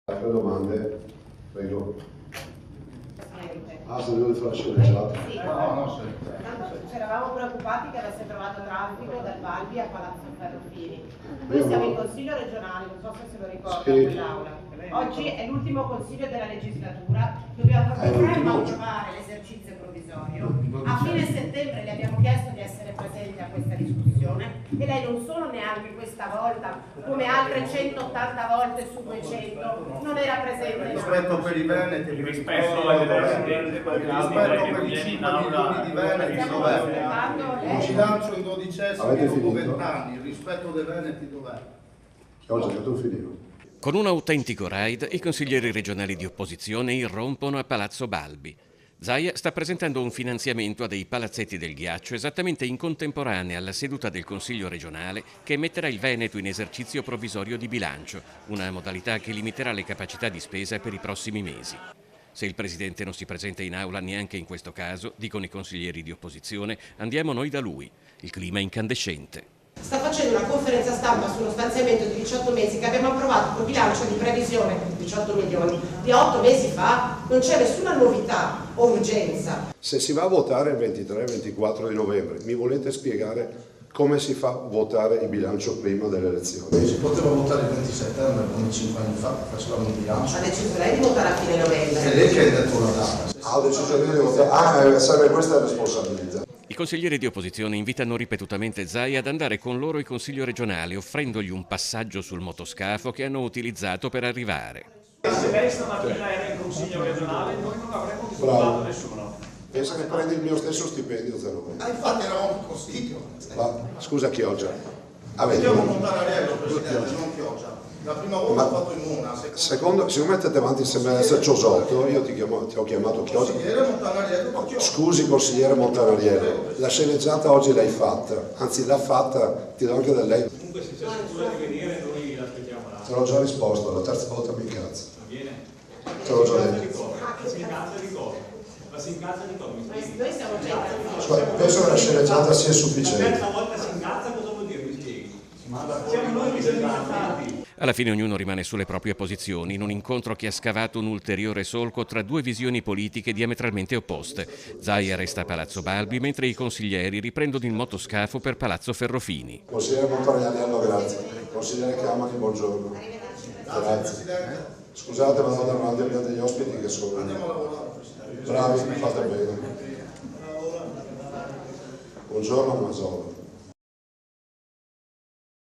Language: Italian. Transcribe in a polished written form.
Altre domande? Prego. Se devo fare la sceneggiata. Sì. No, Tanto ci eravamo preoccupati che avesse trovato traffico dal Balbi a Palazzo Ferrofini. Noi siamo in consiglio regionale, non so se se lo ricorda quell'aula. Oggi è l'ultimo consiglio della legislatura, dobbiamo approvare l'esercizio provvisorio. A fine settembre le abbiamo chiesto di essere presenti a questa discussione e lei non solo neanche questa volta, come altre 180 volte su 200, non era presente. Rispetto per i veneti, rispetto ai residenti, rispetto per i 5 milioni di veneti, dov'è? Il bilancio in 12esimo dopo 20 anni, il rispetto dei veneti dov'è? Ho giocato un filino. Con un autentico raid, i consiglieri regionali di opposizione irrompono a Palazzo Balbi. Zaia sta presentando un finanziamento a dei palazzetti del ghiaccio esattamente in contemporanea alla seduta del Consiglio regionale che metterà il Veneto in esercizio provvisorio di bilancio, una modalità che limiterà le capacità di spesa per i prossimi mesi. Se il Presidente non si presenta in aula neanche in questo caso, dicono i consiglieri di opposizione, andiamo noi da lui. Il clima è incandescente. Sta facendo una conferenza stampa sullo stanziamento di 18 mesi che abbiamo approvato col bilancio di previsione 18 milioni di 8 mesi fa. Non c'è nessuna novità o urgenza. Se si va a votare il 23-24 di novembre, mi volete spiegare come si fa a votare il bilancio prima delle elezioni? Si poteva votare il 20 settembre come 5 anni fa, facevamo un bilancio. Ha deciso lei di votare a fine novembre. È lei che ha detto la data. Ho deciso di votare. Serve questa responsabilità. I consiglieri di opposizione invitano ripetutamente Zaia ad andare con loro in Consiglio regionale, offrendogli un passaggio sul motoscafo che hanno utilizzato per arrivare. Se lei stamattina era in Consiglio regionale, noi non avremmo disturbato nessuno. Pensa che prendi il mio stesso stipendio 0. Infatti eravamo in consiglio. Ma scusa Chioggia. Stiamo Montanariello, Presidente, non Chioggia. La prima volta ho fatto in una. Secondo, siccome te davanti sembra essere ciosotto, io ti ho chiamato Chioggia. Consigliere Montanariello, Chioggia. Scusi consigliere Montanariello, la sceneggiata oggi l'hai fatta, anzi l'ha fatta, ti do anche da lei. Comunque se c'è scusa di venire noi l'aspettiamo là. Te l'ho già risposto, la terza volta mi incazzo. Va bene? Te l'ho già detto. Si incazza di cosa? Ma si incazza di cosa? Noi siamo già Penso che la sceneggiata sia sufficiente. La terza volta si incazza, cosa vuol dire? Mi spieghi? Siamo noi che siamo incazzati. Alla fine ognuno rimane sulle proprie posizioni in un incontro che ha scavato un ulteriore solco tra due visioni politiche diametralmente opposte. Zaia resta a Palazzo Balbi mentre i consiglieri riprendono il motoscafo per Palazzo Ferrofini. Consigliere Montanariello, grazie. Consigliere Camani, buongiorno. Grazie. Scusate, ma vado avanti, abbiamo degli ospiti che sono bravi, fate bene. Buongiorno Masolo.